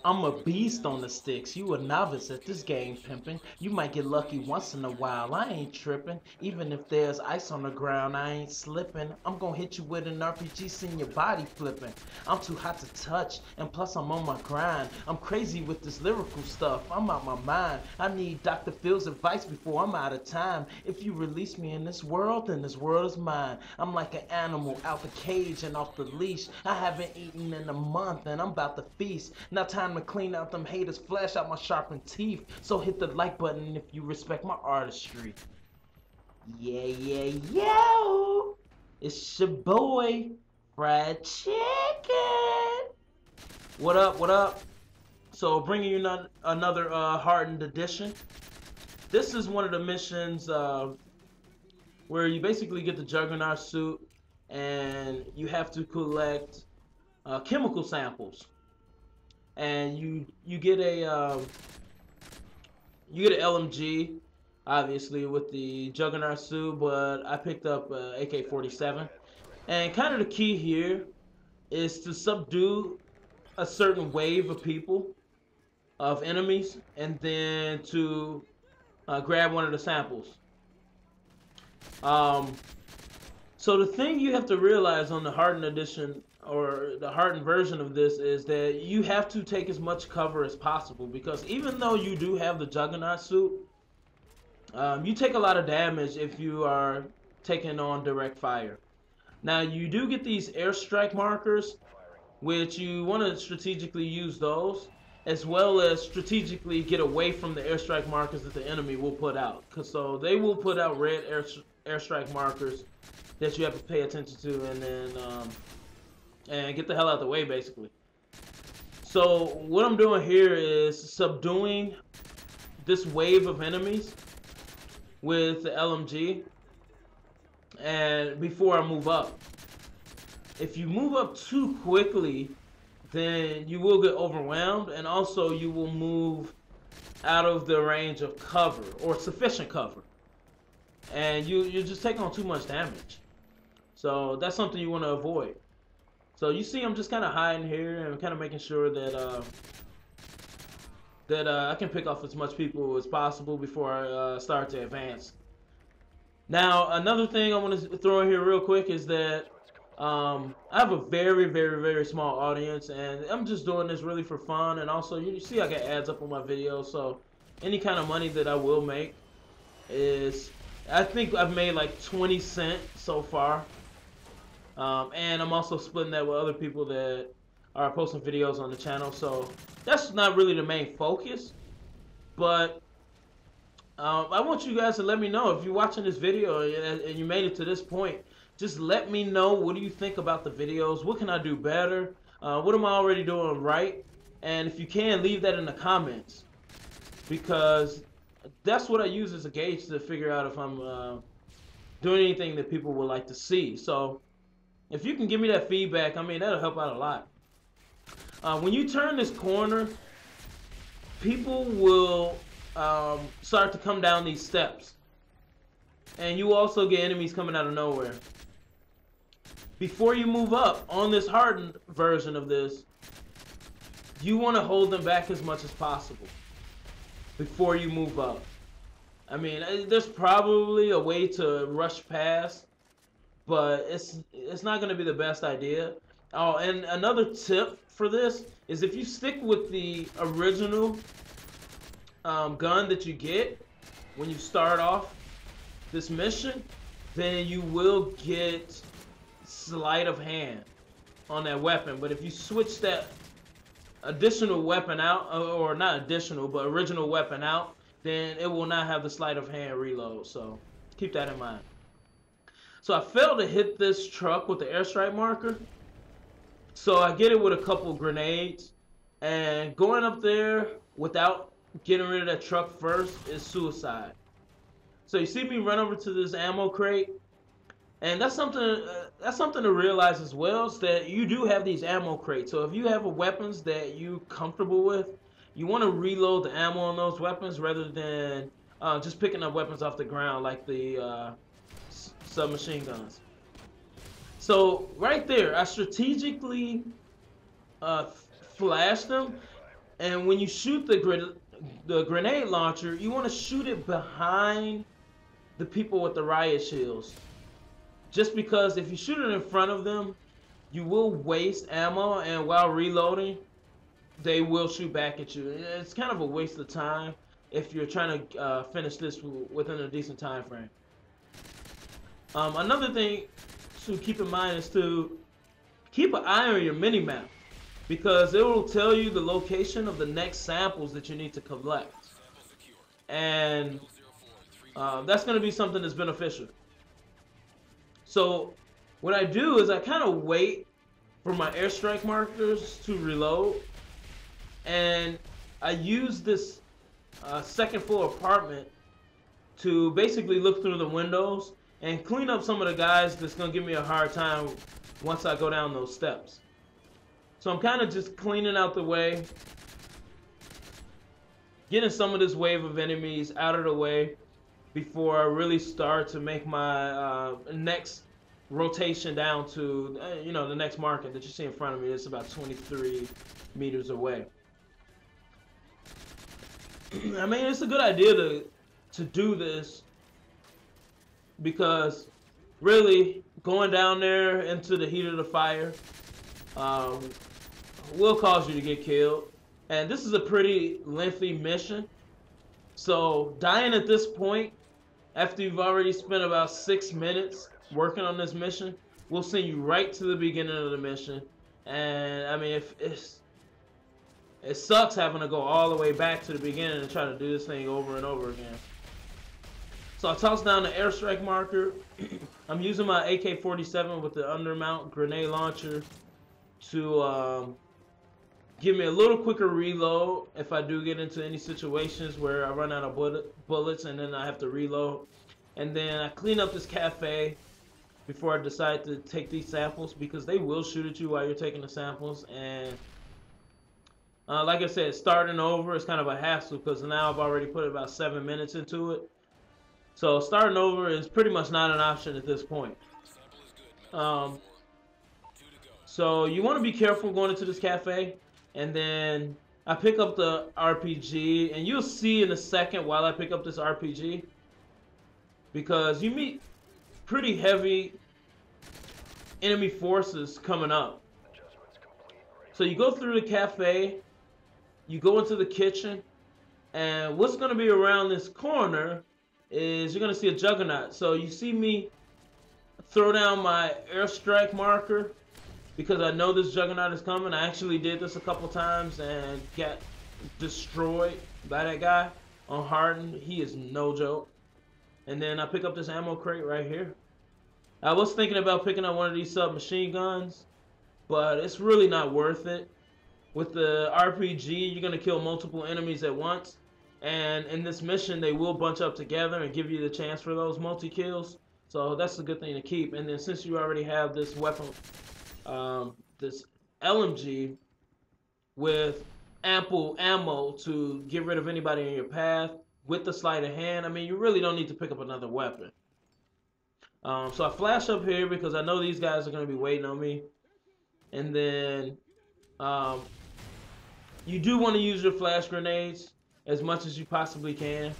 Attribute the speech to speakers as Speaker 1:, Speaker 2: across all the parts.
Speaker 1: I'm a beast on the sticks. You a novice at this game pimping. You might get lucky once in a while. I ain't tripping. Even if there's ice on the ground, I ain't slipping. I'm gonna hit you with an RPG, send your body flipping. I'm too hot to touch, and plus I'm on my grind. I'm crazy with this lyrical stuff. I'm out my mind. I need Dr. Phil's advice before I'm out of time. If you release me in this world, then this world is mine. I'm like an animal out the cage and off the leash. I haven't eaten in a month, and I'm about to feast. Now time to clean out them haters' flesh out my sharpened teeth. So hit the like button if you respect my artistry. Yeah, yeah, yo! It's your boy, Fried Chicken! What up, what up? So bringing you another Hardened edition. This is one of the missions where you basically get the Juggernaut suit and you have to collect chemical samples. And you get a LMG, obviously with the Juggernaut suit, but I picked up AK-47. And kind of the key here is to subdue a certain wave of people, of enemies, and then to grab one of the samples. So the thing you have to realize on the Hardened edition or the Hardened version of this is that you have to take as much cover as possible, because even though you do have the Juggernaut suit, you take a lot of damage if you are taking on direct fire. Now you do get these airstrike markers, which you want to strategically use those, as well as strategically get away from the airstrike markers that the enemy will put out. So they will put out red airstrike markers that you have to pay attention to, and then and get the hell out of the way, basically. So what I'm doing here is subduing this wave of enemies with the LMG, and before I move up. If you move up too quickly, then you will get overwhelmed, and also you will move out of the range of cover, or sufficient cover, and you just take on too much damage. So that's something you want to avoid. So you see I'm just kind of hiding here and kind of making sure that I can pick off as much people as possible before I start to advance. Now another thing I want to throw in here real quick is that I have a very, very, very small audience, and I'm just doing this really for fun. And also, you see I got ads up on my videos, so any kind of money that I will make is, I think I've made like 20 cents so far. And I'm also splitting that with other people that are posting videos on the channel, so that's not really the main focus. But I want you guys to let me know if you're watching this video and you made it to this point. Just let me know, what do you think about the videos? What can I do better? What am I already doing right? And if you can, leave that in the comments, because that's what I use as a gauge to figure out if I'm doing anything that people would like to see. So if you can give me that feedback, I mean, that'll help out a lot. When you turn this corner, people will start to come down these steps, and you also get enemies coming out of nowhere. Before you move up on this hardened version of this, you want to hold them back as much as possible before you move up. I mean, there's probably a way to rush past, but it's not going to be the best idea. Oh, and another tip for this is, if you stick with the original gun that you get when you start off this mission, then you will get sleight of hand on that weapon. But if you switch that additional weapon out, or not additional, but original weapon out, then it will not have the sleight of hand reload. So keep that in mind. So I failed to hit this truck with the airstrike marker, so I get it with a couple grenades, and going up there without getting rid of that truck first is suicide. So you see me run over to this ammo crate, and that's something to realize as well, is that you do have these ammo crates. So if you have weapons that you're comfortable with, you want to reload the ammo on those weapons rather than just picking up weapons off the ground like the submachine guns. So right there, I strategically flashed them, And when you shoot the grenade launcher, you want to shoot it behind the people with the riot shields. Just because if you shoot it in front of them, you will waste ammo, and while reloading, they will shoot back at you. It's kind of a waste of time if you're trying to finish this within a decent time frame. Another thing to keep in mind is to keep an eye on your mini-map, because it will tell you the location of the next samples that you need to collect. And that's going to be something that's beneficial. So what I do is I kind of wait for my airstrike markers to reload, and I use this second floor apartment to basically look through the windows and clean up some of the guys that's going to give me a hard time once I go down those steps. So I'm kind of just cleaning out the way, getting some of this wave of enemies out of the way before I really start to make my next rotation down to, the next market that you see in front of me. It's about 23 meters away. I mean, it's a good idea to do this, because really going down there into the heat of the fire will cause you to get killed. And this is a pretty lengthy mission. So dying at this point, after you've already spent about 6 minutes working on this mission, will send you right to the beginning of the mission. And I mean, it sucks having to go all the way back to the beginning and try to do this thing over and over again. So I toss down the airstrike marker. I'm using my AK-47 with the undermount grenade launcher to give me a little quicker reload if I do get into any situations where I run out of bullets and then I have to reload. And then I clean up this cafe before I decide to take these samples, because they will shoot at you while you're taking the samples. And like I said, starting over is kind of a hassle, because now I've already put about 7 minutes into it. So starting over is pretty much not an option at this point. So you want to be careful going into this cafe. And then I pick up the RPG, and you'll see in a second while I pick up this RPG, because you meet pretty heavy enemy forces coming up. So you go through the cafe, you go into the kitchen, and what's going to be around this corner is you're going to see a juggernaut. So you see me throw down my airstrike marker, because I know this juggernaut is coming. I actually did this a couple times and got destroyed by that guy on Hardened. He is no joke. And then I pick up this ammo crate right here. I was thinking about picking up one of these submachine guns, but it's really not worth it. With the RPG, you're going to kill multiple enemies at once. And in this mission, they will bunch up together and give you the chance for those multi-kills. So that's a good thing to keep. And then since you already have this weapon, this LMG with ample ammo to get rid of anybody in your path with the sleight of hand, I mean, you really don't need to pick up another weapon. So I flash up here because I know these guys are going to be waiting on me. And then you do want to use your flash grenades as much as you possibly can.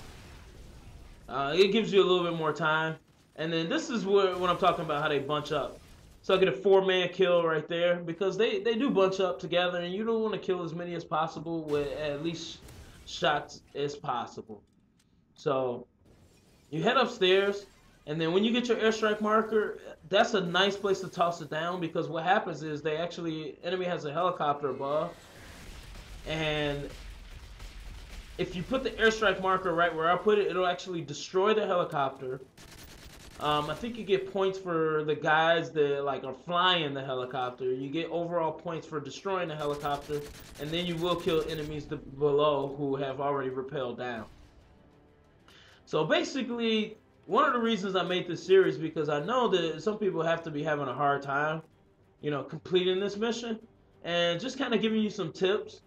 Speaker 1: It gives you a little bit more time. And then this is what I'm talking about, how they bunch up. So I get a 4-man kill right there, because they do bunch up together, and you don't want to kill as many as possible with at least shots as possible. So you head upstairs, and then when you get your airstrike marker, that's a nice place to toss it down, because what happens is enemy has a helicopter above, and if you put the airstrike marker right where I put it, it'll actually destroy the helicopter. I think you get points for the guys that are flying the helicopter. You get overall points for destroying the helicopter, and then you will kill enemies below who have already rappelled down. So basically, one of the reasons I made this series, because I know that some people have to be having a hard time, completing this mission, and just kind of giving you some tips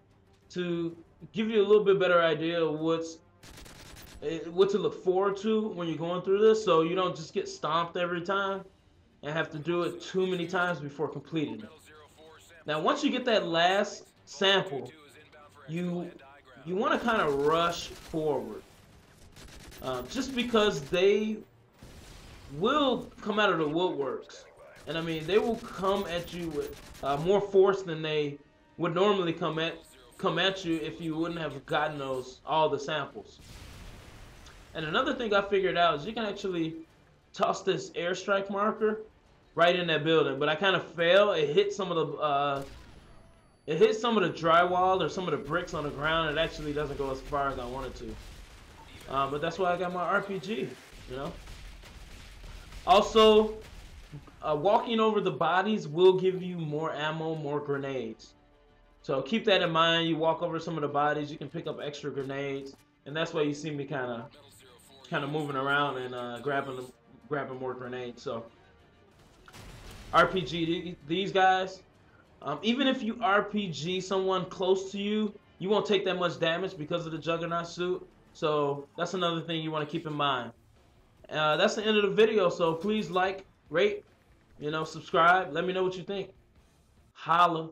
Speaker 1: to give you a little bit better idea of what to look forward to when you're going through this, so you don't just get stomped every time and have to do it too many times before completing it. Now, once you get that last sample, you want to kind of rush forward, just because they will come out of the woodworks, and I mean they will come at you with more force than they would normally come at you if you wouldn't have gotten all the samples. And another thing I figured out is you can actually toss this airstrike marker right in that building, but I kind of failed. It hit some of the drywall or some of the bricks on the ground. It actually doesn't go as far as I wanted to. But that's why I got my RPG, you know. Also, walking over the bodies will give you more ammo, more grenades. So keep that in mind. You walk over some of the bodies, you can pick up extra grenades, and that's why you see me kind of moving around and grabbing more grenades. So RPG, these guys, even if you RPG someone close to you, you won't take that much damage because of the Juggernaut suit. So that's another thing you want to keep in mind. That's the end of the video. So please like, rate, subscribe. Let me know what you think. Holla.